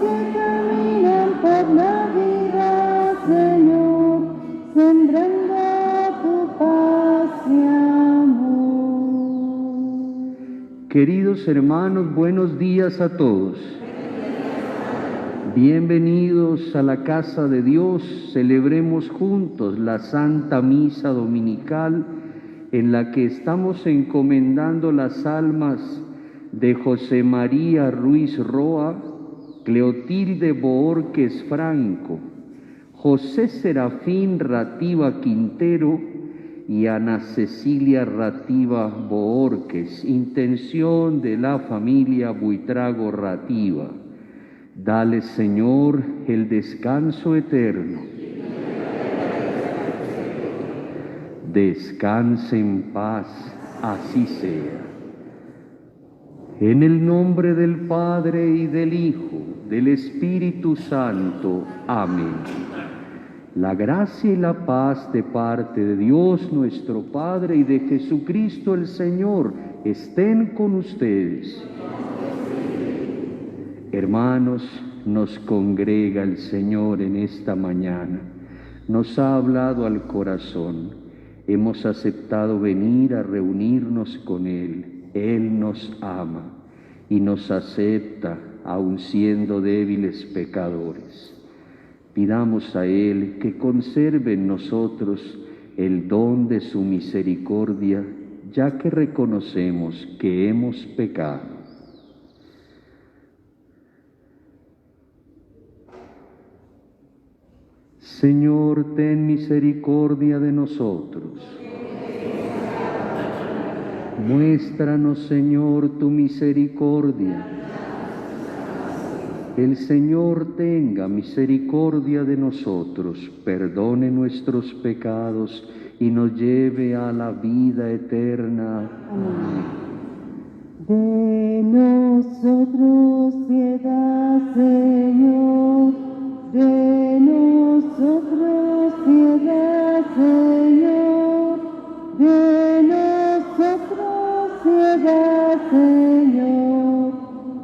que caminan por la vida, Señor, sembrando tu paz y amor. Queridos hermanos, buenos días a todos. Bienvenidos a la casa de Dios. Celebremos juntos la Santa Misa Dominical en la que estamos encomendando las almas de José María Ruiz Roa, Cleotilde Bohórquez Franco, José Serafín Rativa Quintero y Ana Cecilia Rativa Bohórquez, intención de la familia Buitrago Rativa. Dale, Señor, el descanso eterno. Descanse en paz, así sea. En el nombre del Padre y del Hijo, del Espíritu Santo. Amén. La gracia y la paz de parte de Dios nuestro Padre y de Jesucristo el Señor estén con ustedes. Hermanos, nos congrega el Señor en esta mañana. Nos ha hablado al corazón. Hemos aceptado venir a reunirnos con Él. Él nos ama y nos acepta, aun siendo débiles pecadores. Pidamos a Él que conserve en nosotros el don de su misericordia, ya que reconocemos que hemos pecado. Señor, ten misericordia de nosotros. Muéstranos, Señor, tu misericordia. El Señor tenga misericordia de nosotros, perdone nuestros pecados y nos lleve a la vida eterna. Amén. De nosotros piedad, Señor, de nosotros piedad, Señor, de nosotros piedad, Señor,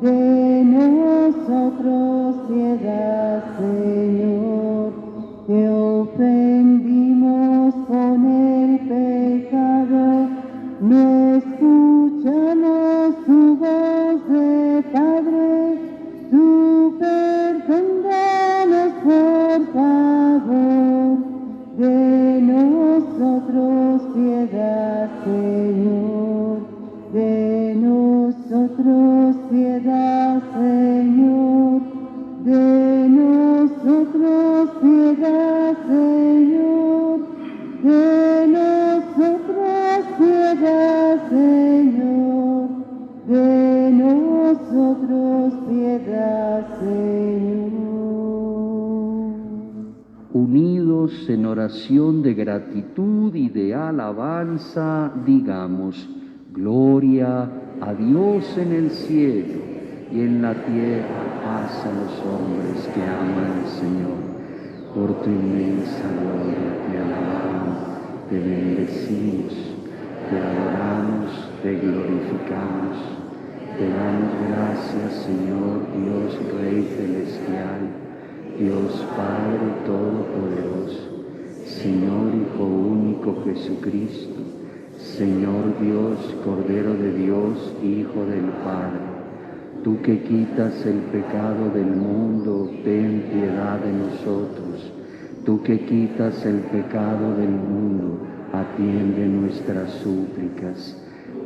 de nosotros piedad, Señor. Te ofendimos con el pecado, no escuchamos tu voz de Padre, tú perdónanos por favor. De nosotros piedad, Señor, de nosotros piedad, Señor, de nosotros piedad, Señor, de nosotros piedad, Señor, de nosotros piedad, Señor. Unidos en oración de gratitud y de alabanza, digamos: gloria a Dios en el cielo y en la tierra paz a los hombres que aman al Señor. Por tu inmensa gloria te alabamos, te bendecimos, te adoramos, te glorificamos. Te damos gracias, Señor Dios Rey celestial, Dios Padre Todopoderoso, Señor Hijo único Jesucristo, Señor Dios, Cordero de Dios, Hijo del Padre. Tú que quitas el pecado del mundo, ten piedad de nosotros. Tú que quitas el pecado del mundo, atiende nuestras súplicas.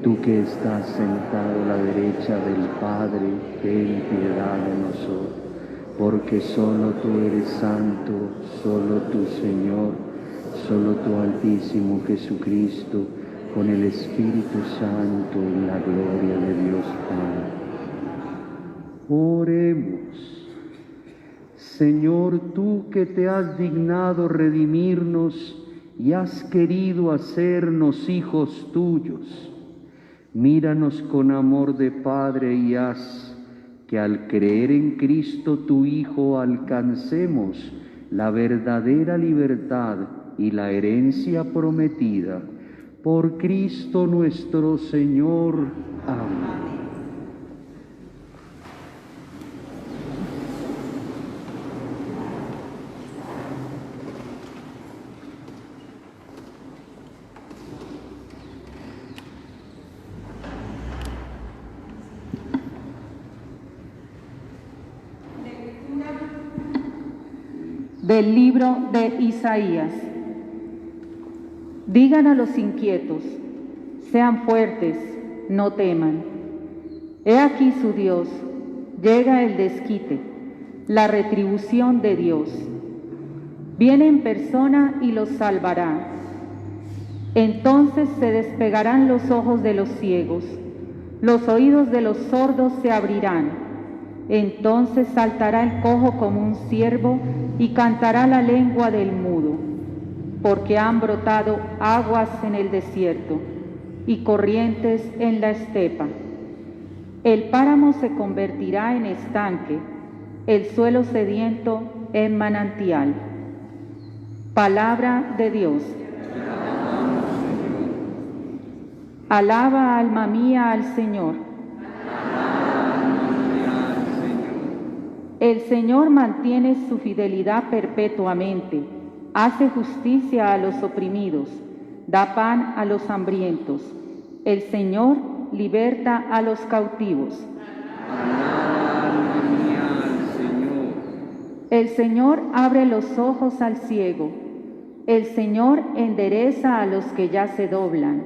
Tú que estás sentado a la derecha del Padre, ten piedad de nosotros. Porque solo tú eres santo, solo tú, Señor, solo tú, Altísimo Jesucristo, con el Espíritu Santo y la gloria de Dios Padre. Oremos. Señor, tú que te has dignado redimirnos y has querido hacernos hijos tuyos, míranos con amor de Padre y haz que al creer en Cristo tu Hijo alcancemos la verdadera libertad y la herencia prometida. Por Cristo nuestro Señor. Amén. Del libro de Isaías. Digan a los inquietos, sean fuertes, no teman. He aquí su Dios, llega el desquite, la retribución de Dios. Viene en persona y los salvará. Entonces se despegarán los ojos de los ciegos, los oídos de los sordos se abrirán. Entonces saltará el cojo como un ciervo y cantará la lengua del mudo, porque han brotado aguas en el desierto y corrientes en la estepa. El páramo se convertirá en estanque, el suelo sediento en manantial. Palabra de Dios. Alaba, alma mía, al Señor. El Señor mantiene su fidelidad perpetuamente, hace justicia a los oprimidos, da pan a los hambrientos. El Señor liberta a los cautivos. El Señor abre los ojos al ciego. El Señor endereza a los que ya se doblan.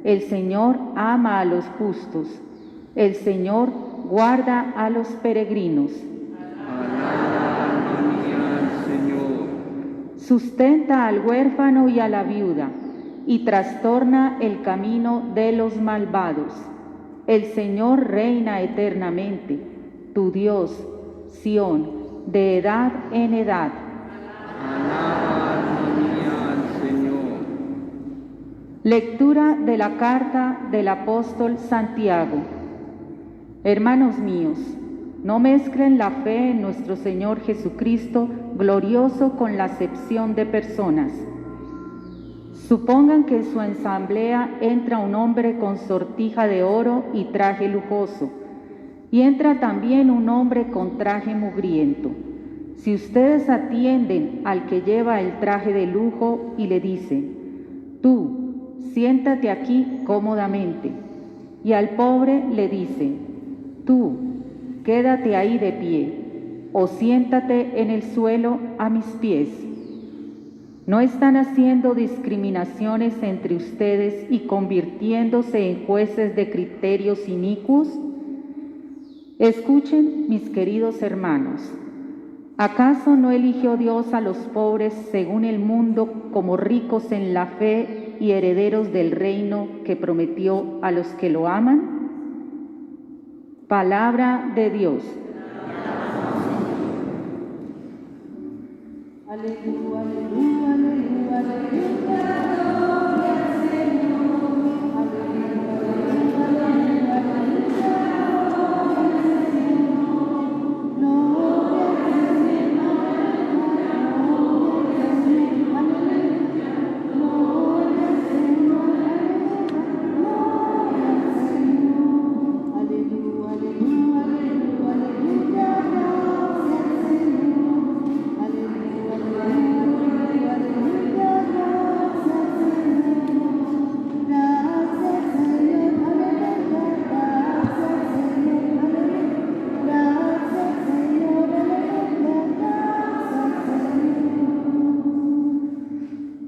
El Señor ama a los justos. El Señor guarda a los peregrinos. Sustenta al huérfano y a la viuda, y trastorna el camino de los malvados. El Señor reina eternamente, tu Dios, Sión, de edad en edad. Alaba, alma mía, al Señor. Lectura de la carta del apóstol Santiago. Hermanos míos, no mezclen la fe en nuestro Señor Jesucristo glorioso con la acepción de personas. Supongan que en su asamblea entra un hombre con sortija de oro y traje lujoso, y entra también un hombre con traje mugriento. Si ustedes atienden al que lleva el traje de lujo y le dicen, tú, siéntate aquí cómodamente, y al pobre le dicen, tú, quédate ahí de pie, o siéntate en el suelo a mis pies. ¿No están haciendo discriminaciones entre ustedes y convirtiéndose en jueces de criterios inicuos? Escuchen, mis queridos hermanos, ¿acaso no eligió Dios a los pobres según el mundo como ricos en la fe y herederos del reino que prometió a los que lo aman? Palabra de Dios. Aleluya, aleluya, aleluya, aleluya. Gloria al Señor. Aleluya, aleluya, aleluya, aleluya. Gloria al Señor. Gloria al Señor. Aleluya. Gloria al Señor. Gloria al Señor. Aleluya, aleluya, aleluya, aleluya. Gloria al Señor. Aleluya.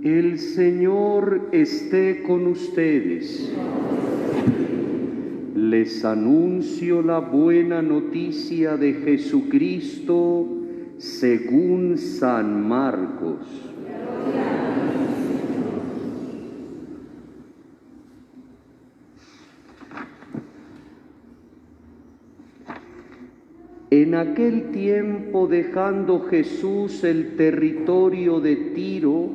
El Señor esté con ustedes. Les anuncio la buena noticia de Jesucristo según San Marcos. En aquel tiempo, dejando Jesús el territorio de Tiro,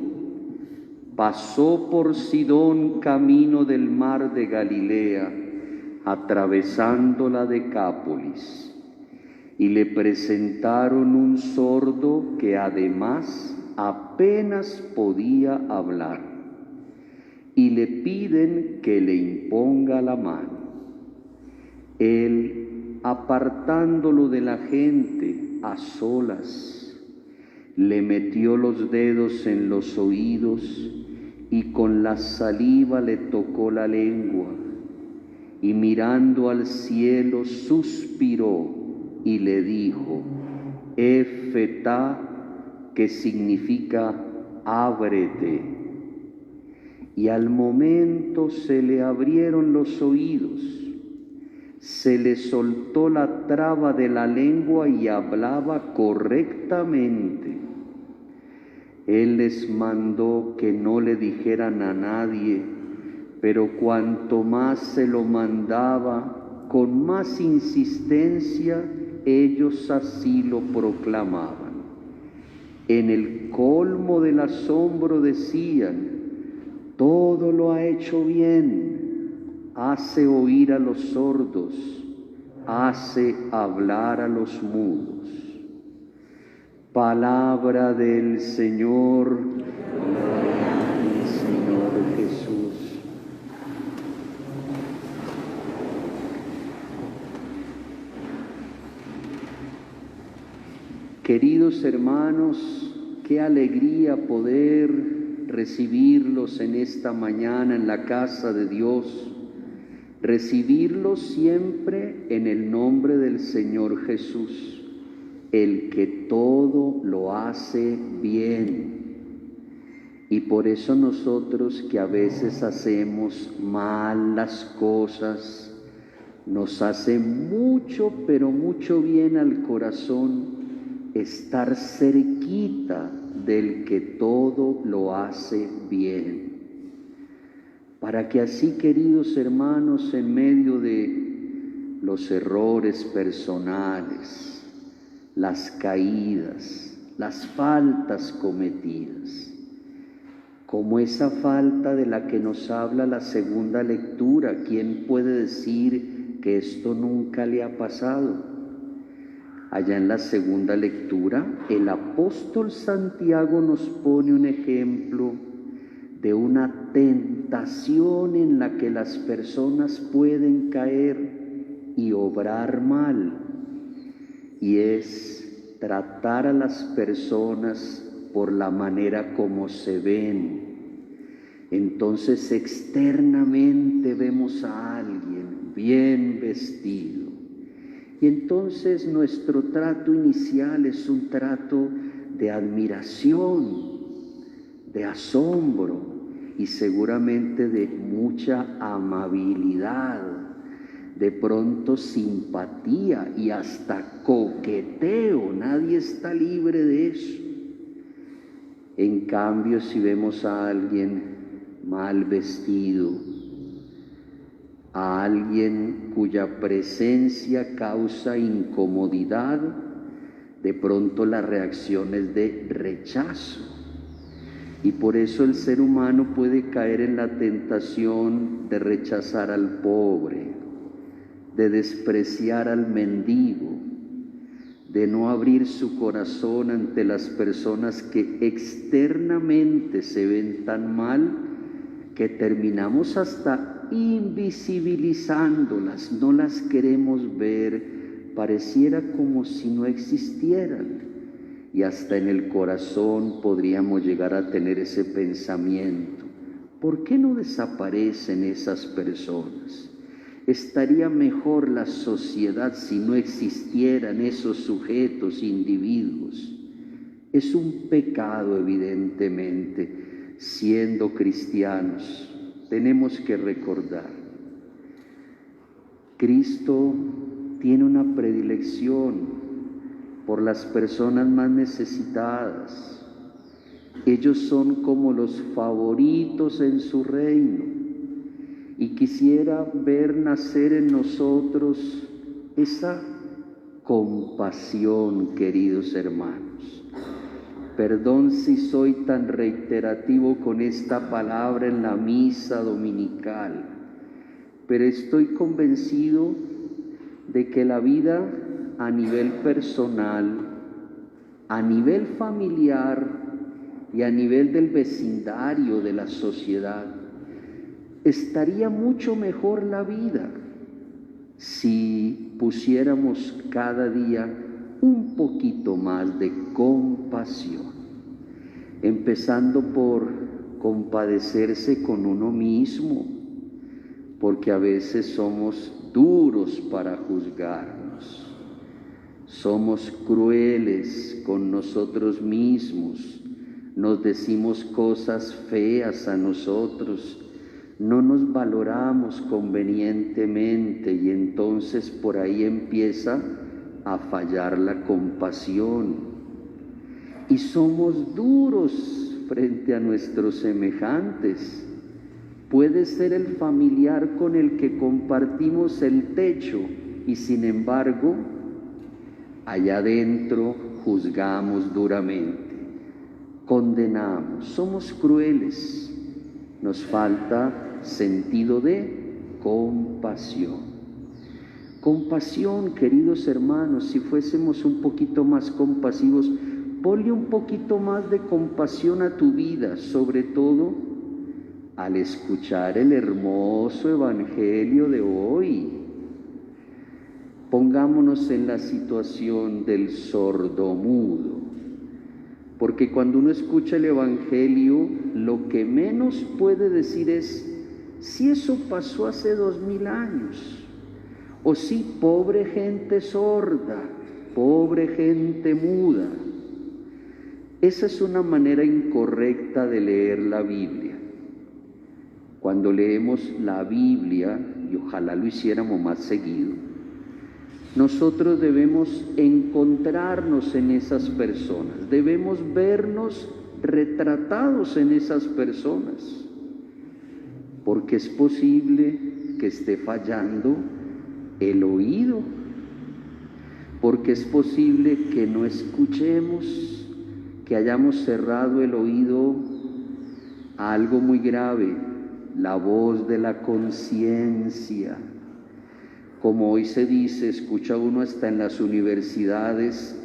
pasó por Sidón camino del mar de Galilea, atravesando la Decápolis, y le presentaron un sordo que además apenas podía hablar, y le piden que le imponga la mano. Él, apartándolo de la gente a solas, le metió los dedos en los oídos y con la saliva le tocó la lengua, y mirando al cielo suspiró y le dijo, Efetá, que significa ábrete. Y al momento se le abrieron los oídos, se le soltó la traba de la lengua y hablaba correctamente. Él les mandó que no le dijeran a nadie, pero cuanto más se lo mandaba, con más insistencia, ellos así lo proclamaban. En el colmo del asombro decían: todo lo ha hecho bien, hace oír a los sordos, hace hablar a los mudos. Palabra del Señor. Gloria al Señor Jesús. Queridos hermanos, qué alegría poder recibirlos en esta mañana en la casa de Dios, recibirlos siempre en el nombre del Señor Jesús, el que todo lo hace bien. Y por eso nosotros que a veces hacemos mal las cosas, nos hace mucho, pero mucho bien al corazón estar cerquita del que todo lo hace bien. Para que así, queridos hermanos, en medio de los errores personales, las caídas, las faltas cometidas, como esa falta de la que nos habla la segunda lectura, ¿quién puede decir que esto nunca le ha pasado? Allá en la segunda lectura, el apóstol Santiago nos pone un ejemplo de una tentación en la que las personas pueden caer y obrar mal, y es tratar a las personas por la manera como se ven. Entonces externamente vemos a alguien bien vestido, y entonces nuestro trato inicial es un trato de admiración, de asombro y seguramente de mucha amabilidad, de pronto simpatía y hasta coqueteo. Nadie está libre de eso. En cambio, si vemos a alguien mal vestido, a alguien cuya presencia causa incomodidad, de pronto la reacción es de rechazo. Y por eso el ser humano puede caer en la tentación de rechazar al pobre, de despreciar al mendigo, de no abrir su corazón ante las personas que externamente se ven tan mal que terminamos hasta invisibilizándolas, no las queremos ver, pareciera como si no existieran. Y hasta en el corazón podríamos llegar a tener ese pensamiento: ¿por qué no desaparecen esas personas? Estaría mejor la sociedad si no existieran esos sujetos, individuos. Es un pecado, evidentemente. Siendo cristianos, tenemos que recordar, Cristo tiene una predilección por las personas más necesitadas. Ellos son como los favoritos en su reino, y quisiera ver nacer en nosotros esa compasión, queridos hermanos. Perdón si soy tan reiterativo con esta palabra en la misa dominical, pero estoy convencido de que la vida a nivel personal, a nivel familiar y a nivel del vecindario de la sociedad, estaría mucho mejor la vida si pusiéramos cada día un poquito más de compasión, empezando por compadecerse con uno mismo, porque a veces somos duros para juzgarnos, somos crueles con nosotros mismos, nos decimos cosas feas a nosotros, no nos valoramos convenientemente y entonces por ahí empieza a fallar la compasión. Y somos duros frente a nuestros semejantes. Puede ser el familiar con el que compartimos el techo y sin embargo, allá adentro juzgamos duramente, condenamos, somos crueles, nos falta sentido de compasión. Compasión, queridos hermanos, si fuésemos un poquito más compasivos, ponle un poquito más de compasión a tu vida, sobre todo al escuchar el hermoso evangelio de hoy. Pongámonos en la situación del sordomudo, porque cuando uno escucha el evangelio, lo que menos puede decir es, si eso pasó hace 2000 años, o sí, pobre gente sorda, pobre gente muda. Esa es una manera incorrecta de leer la Biblia. Cuando leemos la Biblia, y ojalá lo hiciéramos más seguido, nosotros debemos encontrarnos en esas personas, debemos vernos retratados en esas personas, porque es posible que esté fallando el oído, porque es posible que no escuchemos, que hayamos cerrado el oído a algo muy grave, la voz de la conciencia. Como hoy se dice, escucha uno hasta en las universidades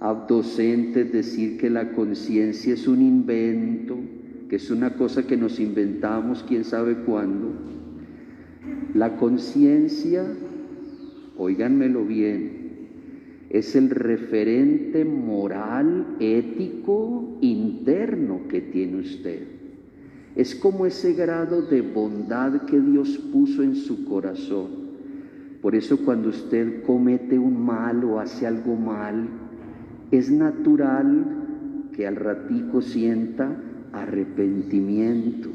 a docentes decir que la conciencia es un invento, que es una cosa que nos inventamos quién sabe cuándo. La conciencia, óiganmelo bien, es el referente moral, ético, interno que tiene usted. Es como ese grado de bondad que Dios puso en su corazón. Por eso cuando usted comete un mal o hace algo mal, es natural que al ratico sienta arrepentimiento.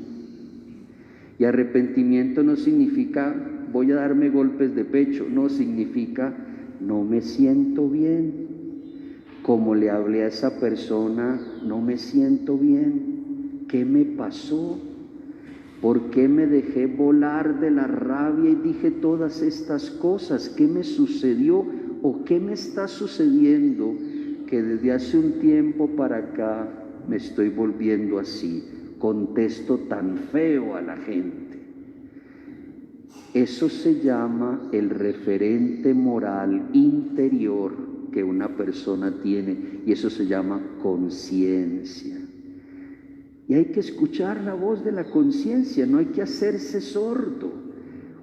Y arrepentimiento no significa voy a darme golpes de pecho, no, significa no me siento bien. Como le hablé a esa persona, no me siento bien. ¿Qué me pasó? ¿Por qué me dejé volar de la rabia y dije todas estas cosas? ¿Qué me sucedió o qué me está sucediendo que desde hace un tiempo para acá me estoy volviendo así? Contesto tan feo a la gente. Eso se llama el referente moral interior que una persona tiene y eso se llama conciencia. Y hay que escuchar la voz de la conciencia, no hay que hacerse sordo.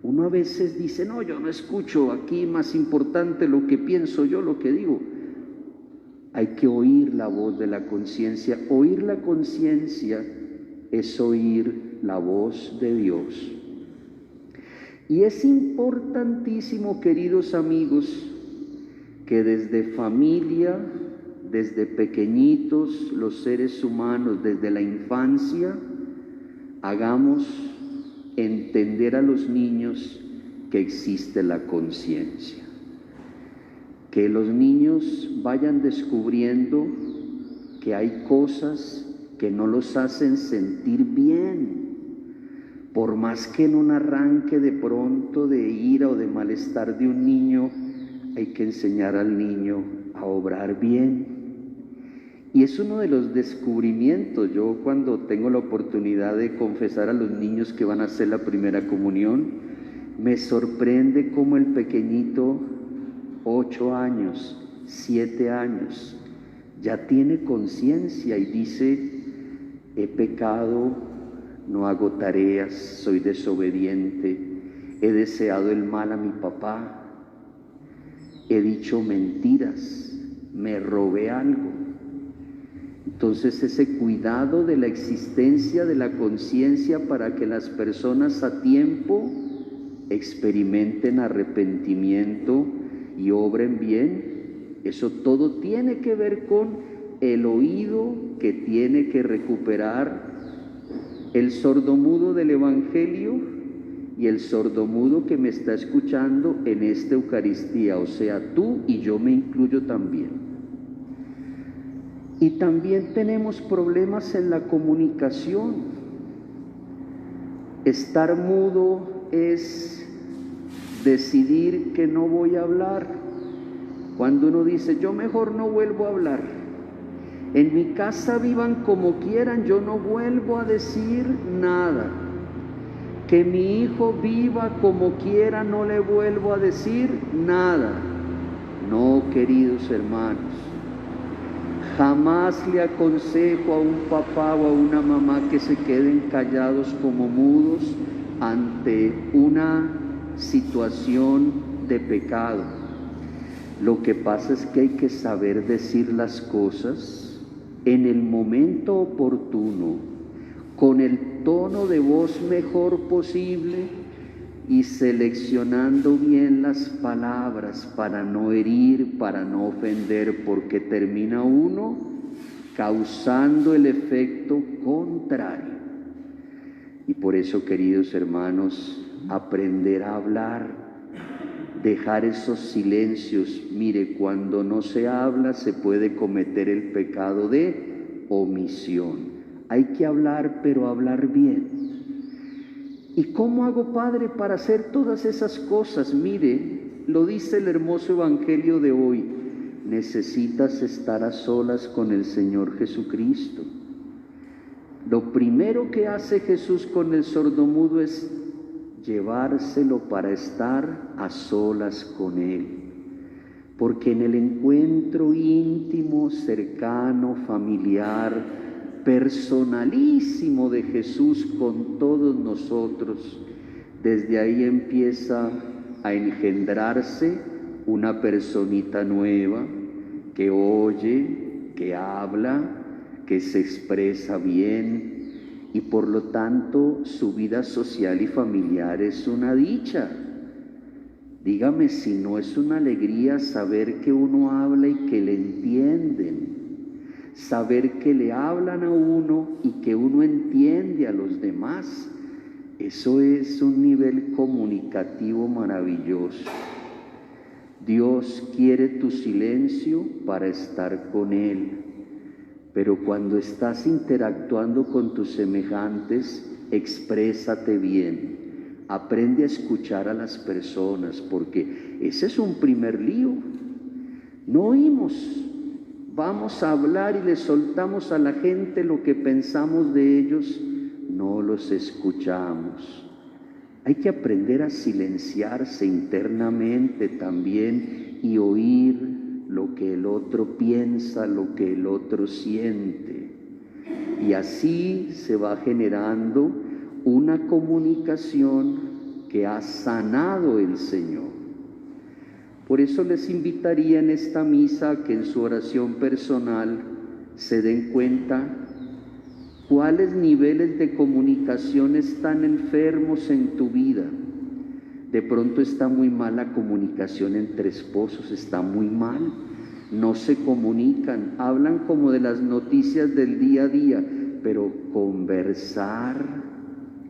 Uno a veces dice, no, yo no escucho, aquí más importante lo que pienso yo, lo que digo. Hay que oír la voz de la conciencia. Oír la conciencia es oír la voz de Dios. Y es importantísimo, queridos amigos, que desde familia, desde pequeñitos, los seres humanos, desde la infancia, hagamos entender a los niños que existe la conciencia. Que los niños vayan descubriendo que hay cosas que no los hacen sentir bien. Por más que en un arranque de pronto de ira o de malestar de un niño, hay que enseñar al niño a obrar bien. Y es uno de los descubrimientos. Yo cuando tengo la oportunidad de confesar a los niños que van a hacer la primera comunión, me sorprende cómo el pequeñito, 8 años, 7 años, ya tiene conciencia y dice, he pecado, no hago tareas, soy desobediente, he deseado el mal a mi papá, he dicho mentiras, me robé algo. Entonces ese cuidado de la existencia de la conciencia para que las personas a tiempo experimenten arrepentimiento y obren bien Eso todo tiene que ver con el oído que tiene que recuperar el sordomudo del Evangelio y el sordomudo que me está escuchando en esta Eucaristía, o sea, tú y yo me incluyo también. Y también tenemos problemas en la comunicación. Estar mudo es decidir que no voy a hablar. Cuando uno dice, yo mejor no vuelvo a hablar. En mi casa vivan como quieran, yo no vuelvo a decir nada. Que mi hijo viva como quiera, no le vuelvo a decir nada. No, queridos hermanos, jamás le aconsejo a un papá o a una mamá que se queden callados como mudos ante una situación de pecado. Lo que pasa es que hay que saber decir las cosas en el momento oportuno, con el tono de voz mejor posible y seleccionando bien las palabras para no herir, para no ofender, porque termina uno causando el efecto contrario. Y por eso, queridos hermanos, aprender a hablar, dejar esos silencios. Mire, cuando no se habla se puede cometer el pecado de omisión. Hay que hablar, pero hablar bien. ¿Y cómo hago, Padre, para hacer todas esas cosas? Mire, lo dice el hermoso Evangelio de hoy. Necesitas estar a solas con el Señor Jesucristo. Lo primero que hace Jesús con el sordomudo es llevárselo para estar a solas con Él. Porque en el encuentro íntimo, cercano, familiar, personalísimo de Jesús con todos nosotros, desde ahí empieza a engendrarse una personita nueva que oye, que habla, que se expresa bien y por lo tanto su vida social y familiar es una dicha. Dígame si no es una alegría saber que uno habla y que le entienden. Saber que le hablan a uno y que uno entiende a los demás, eso es un nivel comunicativo maravilloso. Dios quiere tu silencio para estar con Él, pero cuando estás interactuando con tus semejantes, exprésate bien, aprende a escuchar a las personas, porque ese es un primer lío. No oímos. Vamos a hablar y le soltamos a la gente lo que pensamos de ellos, no los escuchamos. Hay que aprender a silenciarse internamente también y oír lo que el otro piensa, lo que el otro siente. Y así se va generando una comunicación que ha sanado el Señor. Por eso les invitaría en esta misa a que en su oración personal se den cuenta cuáles niveles de comunicación están enfermos en tu vida. De pronto está muy mal la comunicación entre esposos, está muy mal, no se comunican, hablan como de las noticias del día a día, pero conversar,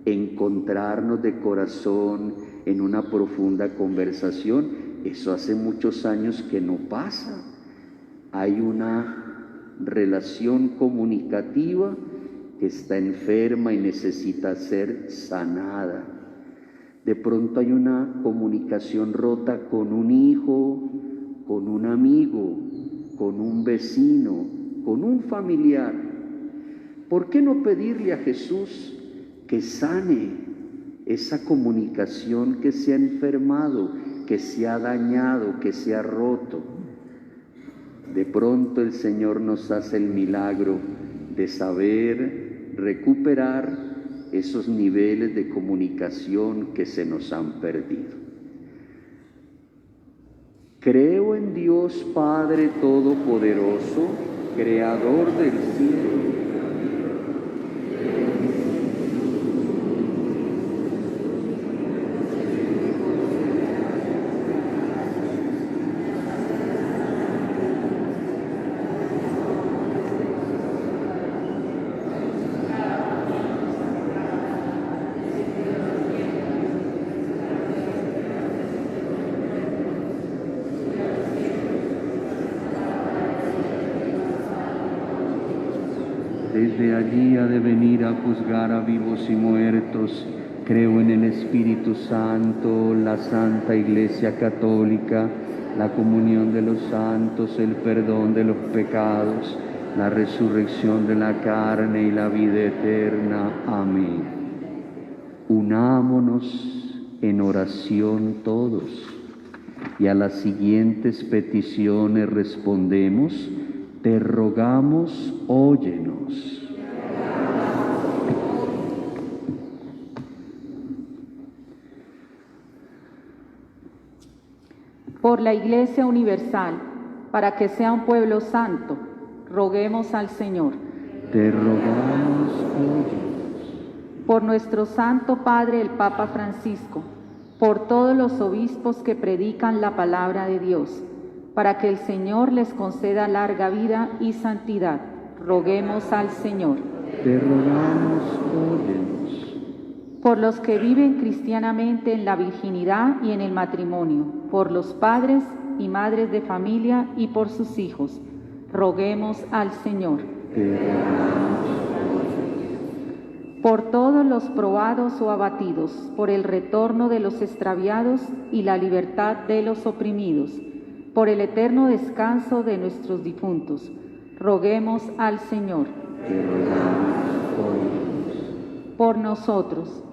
encontrarnos de corazón en una profunda conversación, eso hace muchos años que no pasa. Hay una relación comunicativa que está enferma y necesita ser sanada. De pronto hay una comunicación rota con un hijo, con un amigo, con un vecino, con un familiar. ¿Por qué no pedirle a Jesús que sane esa comunicación que se ha enfermado, que se ha dañado, que se ha roto? De pronto el Señor nos hace el milagro de saber recuperar esos niveles de comunicación que se nos han perdido. Creo en Dios Padre Todopoderoso, Creador del cielo. Desde allí ha de venir a juzgar a vivos y muertos. Creo en el Espíritu Santo, la Santa Iglesia Católica, la comunión de los santos, el perdón de los pecados, la resurrección de la carne y la vida eterna. Amén. Unámonos en oración todos y a las siguientes peticiones respondemos: te rogamos, óyenos. Por la Iglesia Universal, para que sea un pueblo santo, roguemos al Señor. Te rogamos, óyenos. Por nuestro Santo Padre el Papa Francisco, por todos los obispos que predican la palabra de Dios, para que el Señor les conceda larga vida y santidad, roguemos al Señor. Te rogamos, óyenos. Por los que viven cristianamente en la virginidad y en el matrimonio, por los padres y madres de familia y por sus hijos, roguemos al Señor. Te rogamos, por todos los probados o abatidos, por el retorno de los extraviados y la libertad de los oprimidos, por el eterno descanso de nuestros difuntos, roguemos al Señor. te rogamos, óyenos. Por nosotros,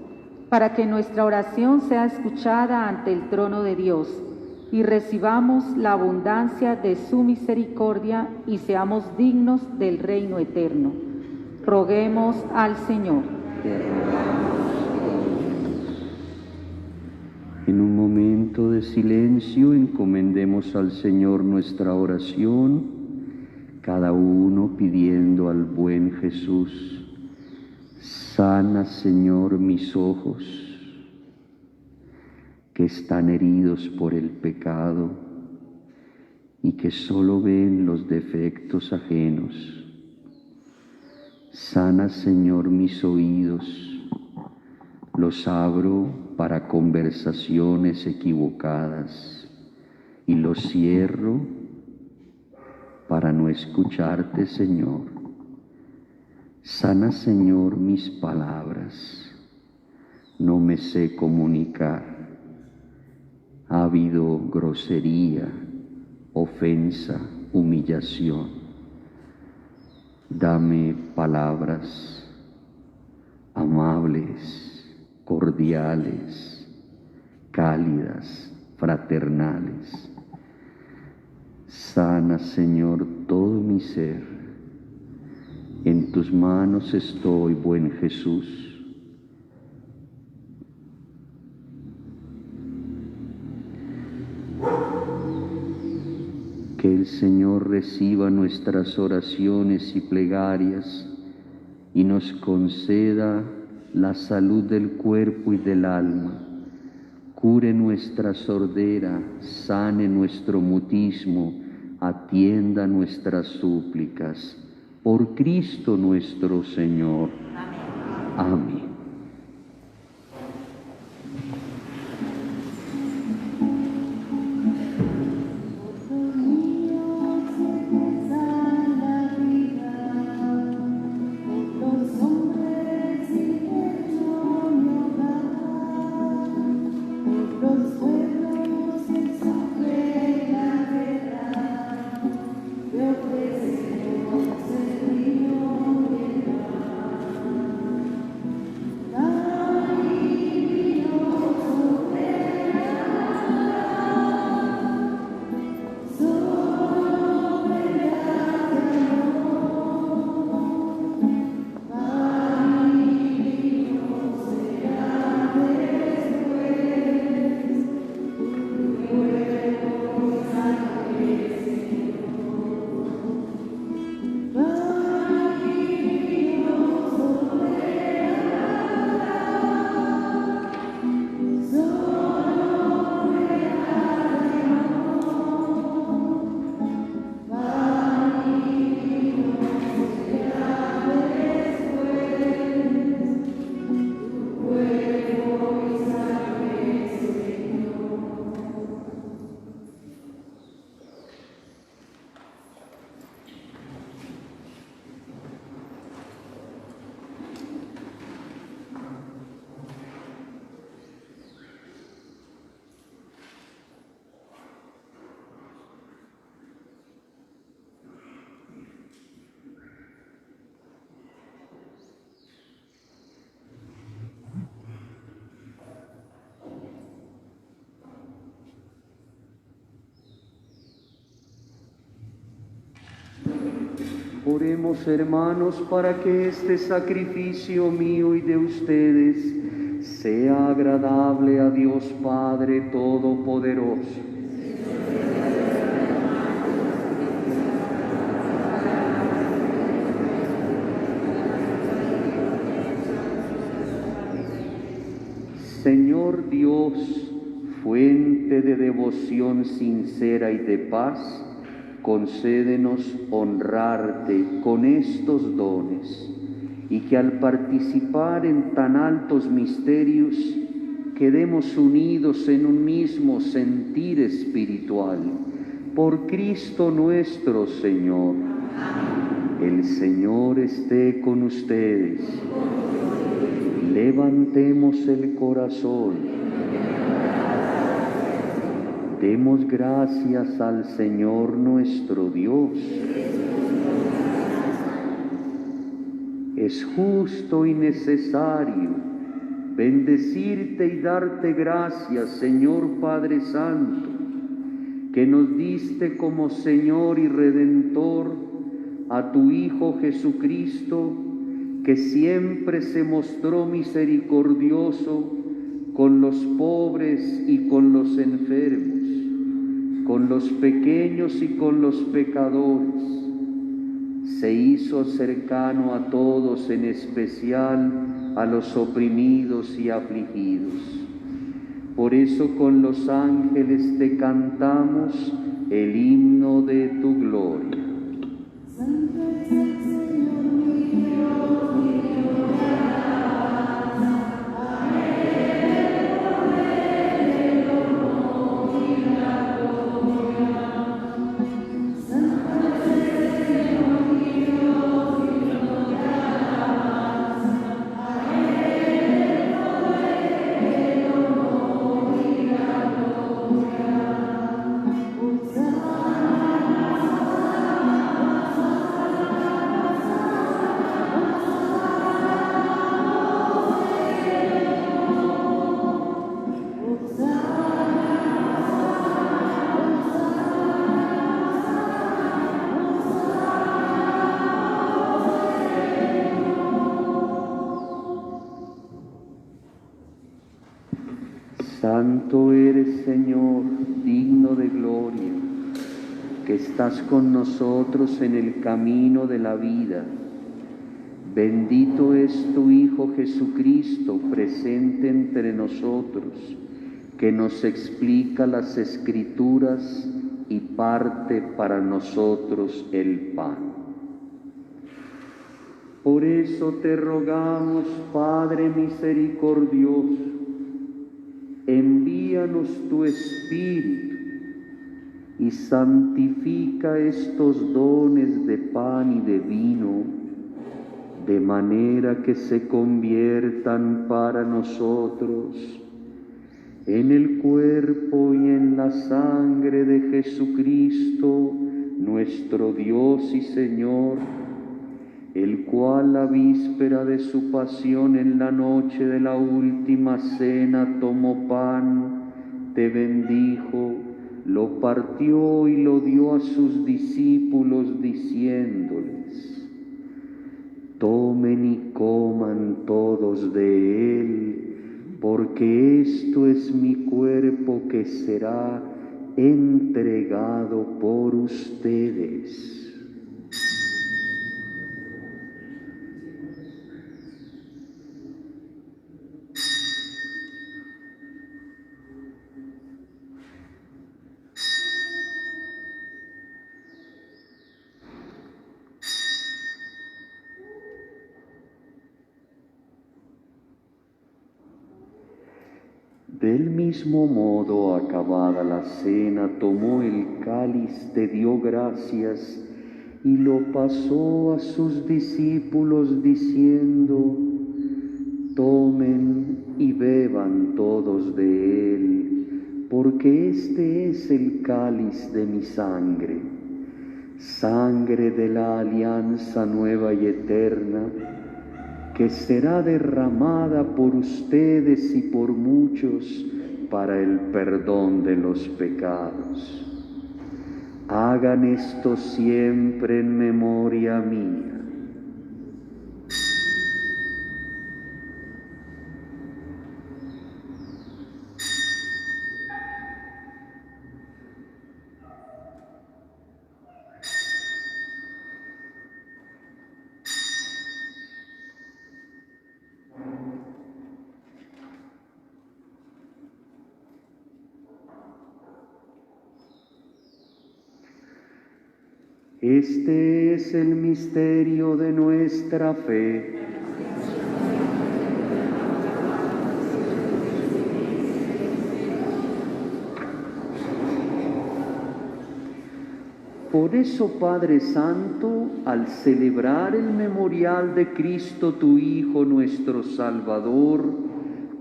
para que nuestra oración sea escuchada ante el trono de Dios y recibamos la abundancia de su misericordia y seamos dignos del reino eterno. Roguemos al Señor. Te rogamos, óyenos. En un momento de silencio encomendemos al Señor nuestra oración, cada uno pidiendo al buen Jesús: sana, Señor, mis ojos, que están heridos por el pecado y que solo ven los defectos ajenos. Sana, Señor, mis oídos, los abro para conversaciones equivocadas y los cierro para no escucharte, Señor. Sana, Señor, mis palabras, no me sé comunicar. Ha habido grosería, ofensa, humillación. Dame palabras amables, cordiales, cálidas, fraternales. Sana, Señor, todo mi ser. En tus manos estoy, buen Jesús. Que el Señor reciba nuestras oraciones y plegarias y nos conceda la salud del cuerpo y del alma. Cure nuestra sordera, sane nuestro mutismo, atienda nuestras súplicas. Por Cristo nuestro Señor. Amén. Oremos, hermanos, para que este sacrificio mío y de ustedes sea agradable a Dios Padre Todopoderoso. Señor Dios, fuente de devoción sincera y de paz, concédenos honrarte con estos dones y que al participar en tan altos misterios quedemos unidos en un mismo sentir espiritual. Por Cristo nuestro Señor. El Señor esté con ustedes. Levantemos el corazón. Demos gracias al Señor nuestro Dios. Es justo y necesario bendecirte y darte gracias, Señor Padre Santo, que nos diste como Señor y Redentor a tu Hijo Jesucristo, que siempre se mostró misericordioso con los pobres y con los enfermos, con los pequeños y con los pecadores. Se hizo cercano a todos, en especial a los oprimidos y afligidos. Por eso con los ángeles te cantamos el himno de tu gloria. Santo eres, Señor, digno de gloria, que estás con nosotros en el camino de la vida. Bendito es tu Hijo Jesucristo, presente entre nosotros, que nos explica las Escrituras y parte para nosotros el pan. Por eso te rogamos, Padre misericordioso, envíanos tu Espíritu y santifica estos dones de pan y de vino, de manera que se conviertan para nosotros en el cuerpo y en la sangre de Jesucristo, nuestro Dios y Señor, el cual la víspera de su pasión en la noche de la última cena tomó pan, te bendijo, lo partió y lo dio a sus discípulos diciéndoles: tomen y coman todos de él, porque esto es mi cuerpo que será entregado por ustedes. Del mismo modo, acabada la cena, tomó el cáliz, te dio gracias y lo pasó a sus discípulos diciendo: tomen y beban todos de él, porque este es el cáliz de mi sangre, sangre de la alianza nueva y eterna, que será derramada por ustedes y por muchos para el perdón de los pecados. Hagan esto siempre en memoria mía. Este es el misterio de nuestra fe. Por eso, Padre Santo, al celebrar el memorial de Cristo, tu Hijo, nuestro Salvador,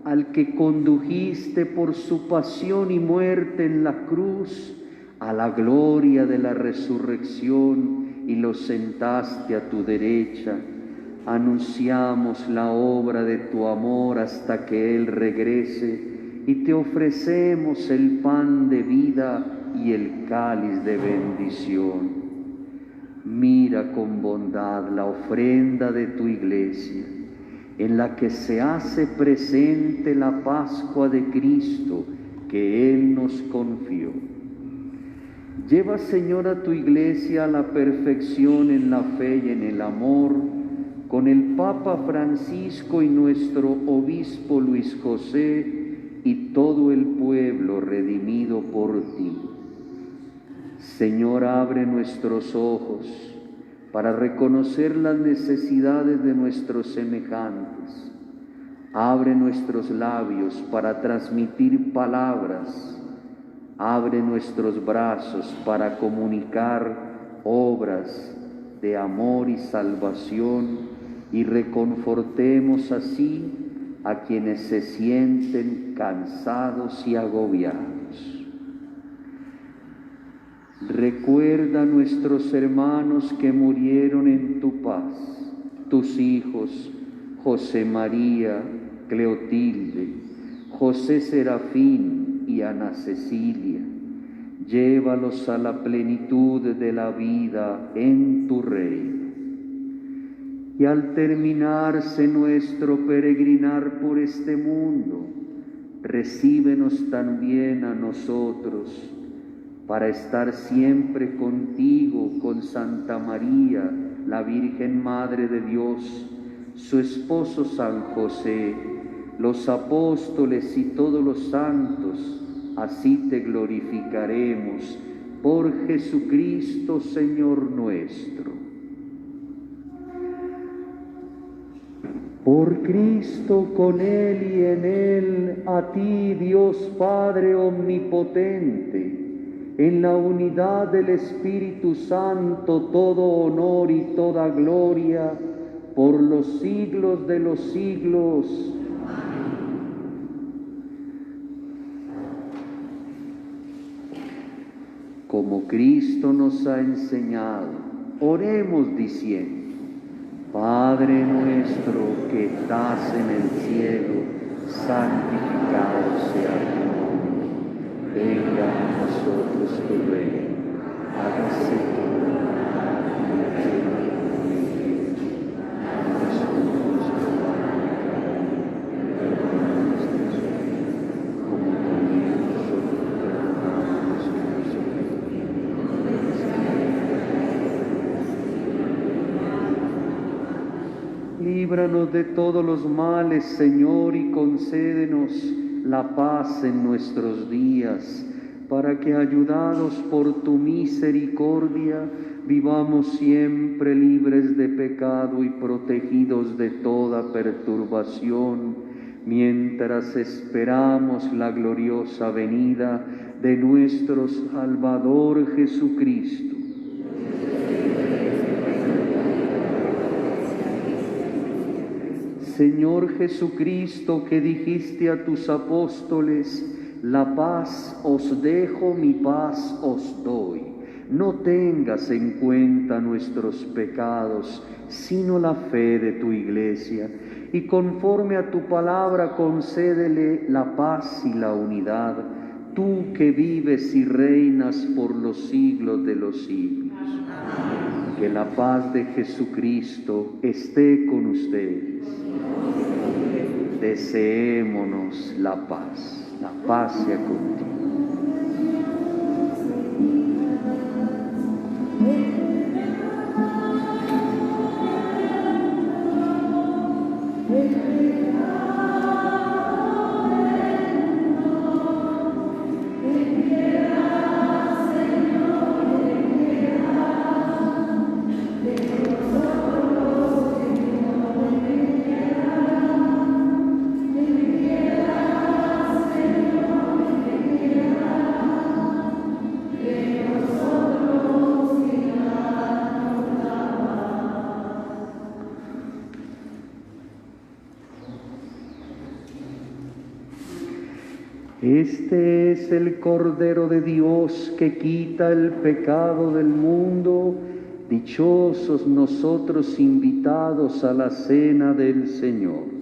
al que condujiste por su pasión y muerte en la cruz, a la gloria de la resurrección y lo sentaste a tu derecha, anunciamos la obra de tu amor hasta que Él regrese y te ofrecemos el pan de vida y el cáliz de bendición. Mira con bondad la ofrenda de tu Iglesia, en la que se hace presente la Pascua de Cristo que Él nos confió. Lleva, Señor, a tu Iglesia a la perfección en la fe y en el amor, con el Papa Francisco y nuestro Obispo Luis José y todo el pueblo redimido por ti. Señor, abre nuestros ojos para reconocer las necesidades de nuestros semejantes. Abre nuestros labios para transmitir palabras. Abre nuestros brazos para comunicar obras de amor y salvación y reconfortemos así a quienes se sienten cansados y agobiados. Recuerda a nuestros hermanos que murieron en tu paz, tus hijos José María, Cleotilde, José Serafín y Ana Cecilia. Llévalos a la plenitud de la vida en tu reino. Y al terminarse nuestro peregrinar por este mundo, recíbenos también a nosotros, para estar siempre contigo, con Santa María, la Virgen Madre de Dios, su esposo San José, los apóstoles y todos los santos. Así te glorificaremos por Jesucristo, Señor nuestro. Por Cristo, con Él y en Él, a ti, Dios Padre omnipotente, en la unidad del Espíritu Santo, todo honor y toda gloria, por los siglos de los siglos. Como Cristo nos ha enseñado, oremos diciendo: Padre nuestro que estás en el cielo, santificado sea tu nombre. Venga a nosotros tu reino. Hágase tu voluntad en la tierra como en el cielo. Danos hoy nuestro pan de cada día. Perdona nuestras ofensas, como también nosotros perdonamos a los que nos ofenden. Líbranos de todos los males, Señor, y concédenos la paz en nuestros días, para que, ayudados por tu misericordia, vivamos siempre libres de pecado y protegidos de toda perturbación, mientras esperamos la gloriosa venida de nuestro Salvador Jesucristo. Señor Jesucristo, que dijiste a tus apóstoles: la paz os dejo, mi paz os doy. No tengas en cuenta nuestros pecados, sino la fe de tu Iglesia, y conforme a tu palabra concédele la paz y la unidad. tú que vives y reinas por los siglos de los siglos. Que la paz de Jesucristo esté con ustedes. Deseémonos la paz sea contigo. Este es el Cordero de Dios que quita el pecado del mundo. Dichosos nosotros invitados a la cena del Señor.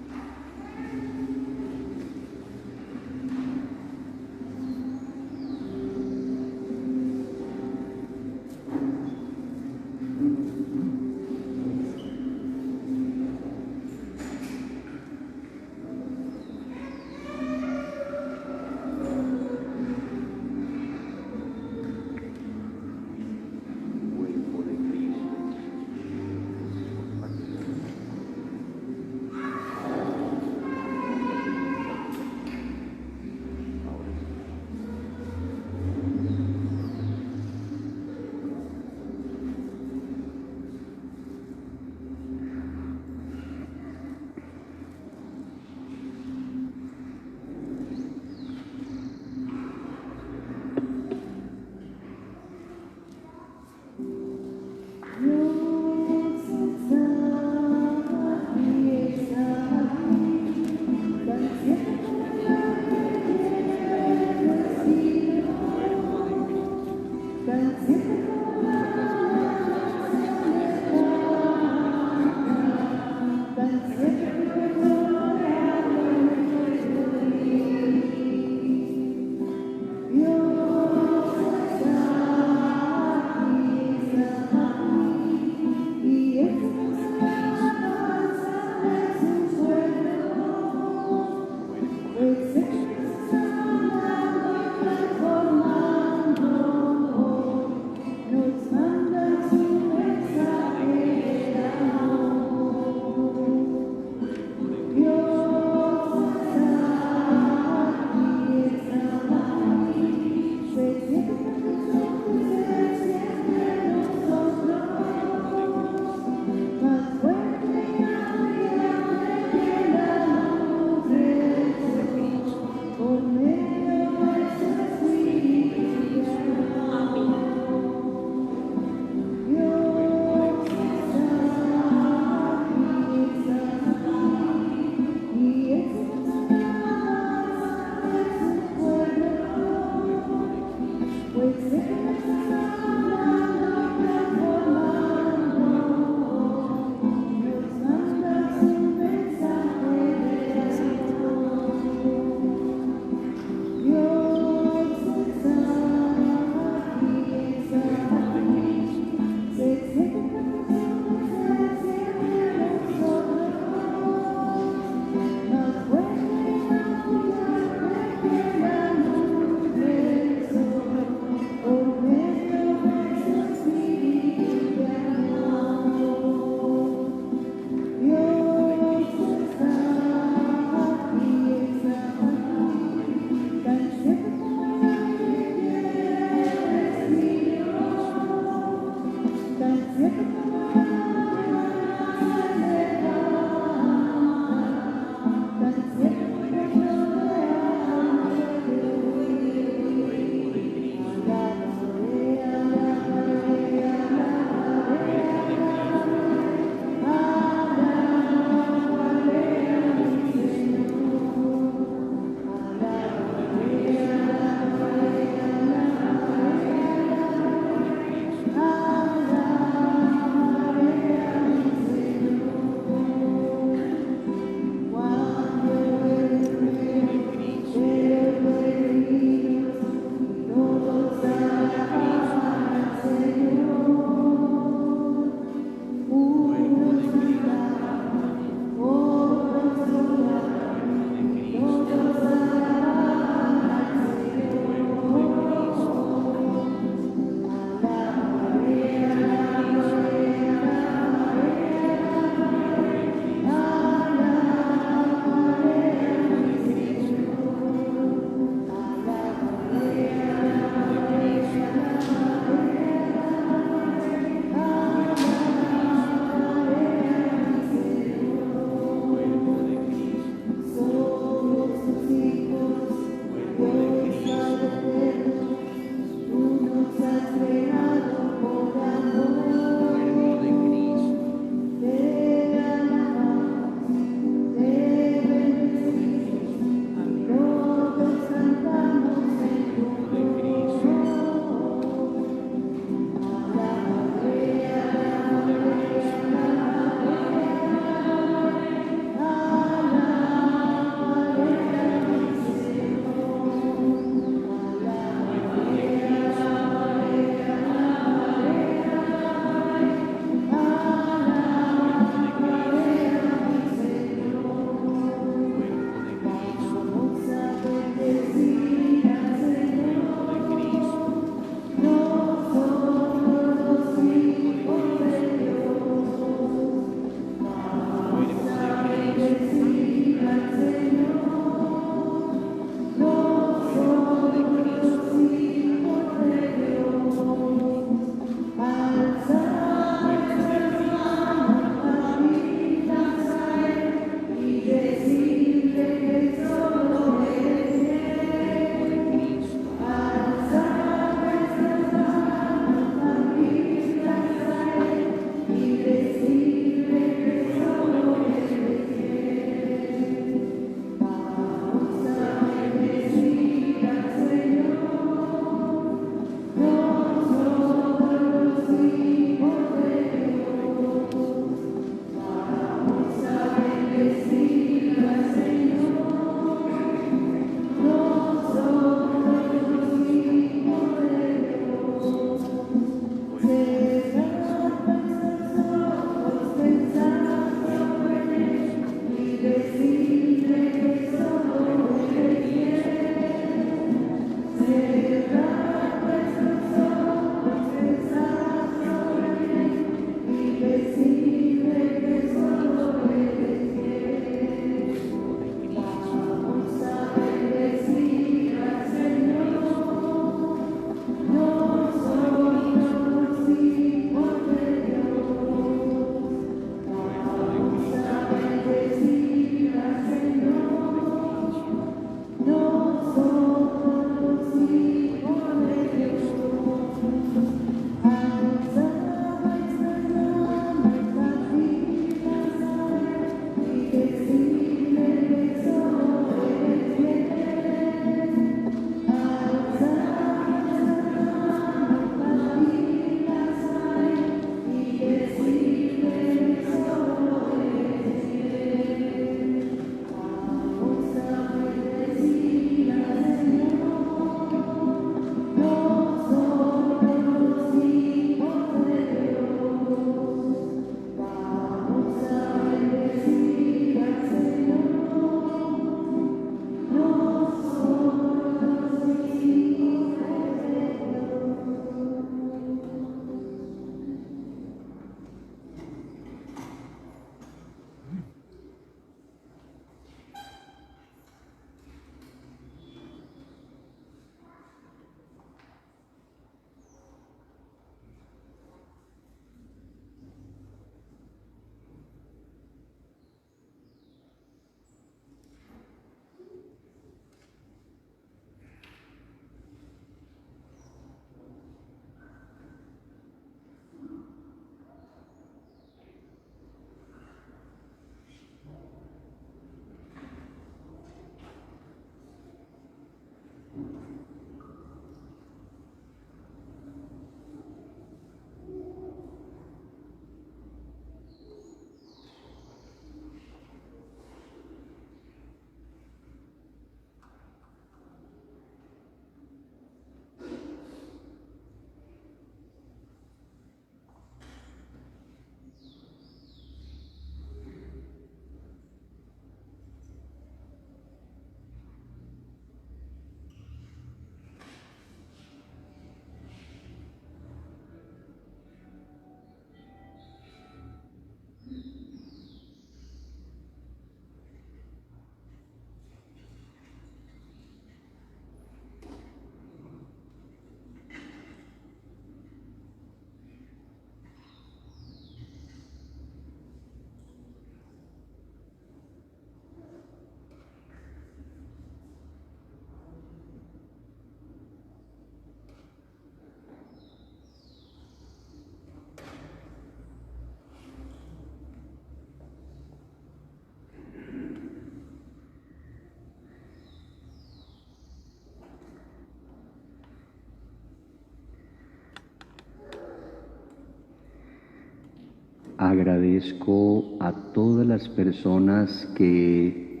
Agradezco a todas las personas que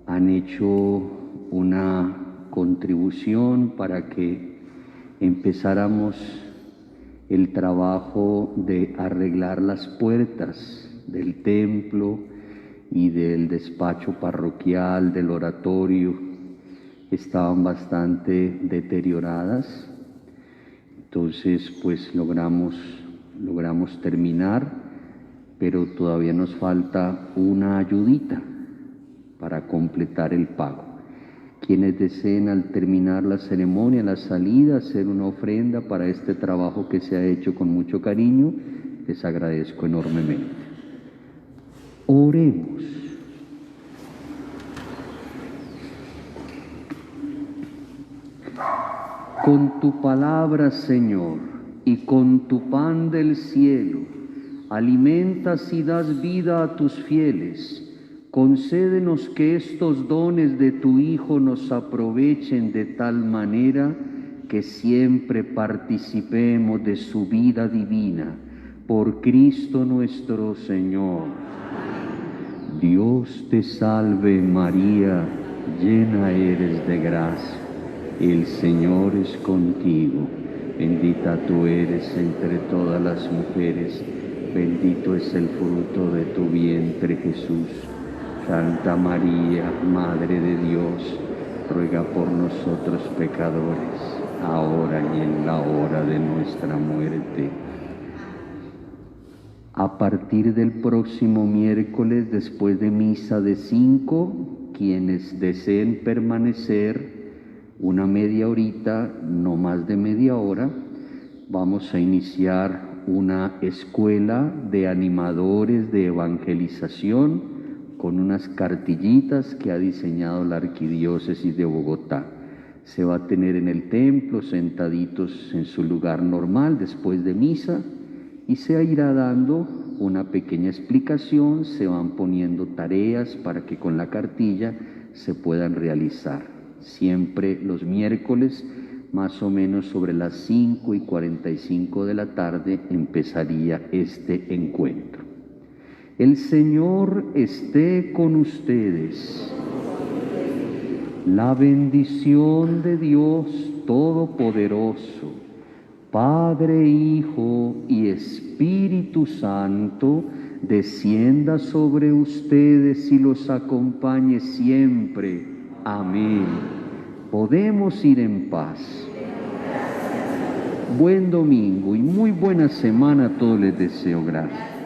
han hecho una contribución para que empezáramos el trabajo de arreglar las puertas del templo y del despacho parroquial, del oratorio. Estaban bastante deterioradas, entonces pues logramos terminar, pero todavía nos falta una ayudita para completar el pago. Quienes deseen al terminar la ceremonia, la salida, hacer una ofrenda para este trabajo que se ha hecho con mucho cariño, les agradezco enormemente. Oremos. Con tu palabra, Señor, y con tu pan del cielo, alimentas y das vida a tus fieles. Concédenos que estos dones de tu Hijo nos aprovechen de tal manera que siempre participemos de su vida divina. Por Cristo nuestro Señor. Dios te salve María, llena eres de gracia. El Señor es contigo. Bendita tú eres entre todas las mujeres. Bendito es el fruto de tu vientre, Jesús. Santa María, Madre de Dios, ruega por nosotros pecadores, ahora y en la hora de nuestra muerte. A partir del próximo miércoles, después de misa de 5, quienes deseen permanecer una media horita, no más de media hora, vamos a iniciar una escuela de animadores de evangelización con unas cartillitas que ha diseñado la Arquidiócesis de Bogotá. Se va a tener en el templo, sentaditos en su lugar normal después de misa, y se irá dando una pequeña explicación, se van poniendo tareas para que con la cartilla se puedan realizar. Siempre los miércoles, más o menos sobre las 5:45 de la tarde, empezaría este encuentro. El Señor esté con ustedes. La bendición de Dios Todopoderoso, Padre, Hijo y Espíritu Santo, descienda sobre ustedes y los acompañe siempre. Amén. Podemos ir en paz. Buen domingo y muy buena semana a todos les deseo. Gracias.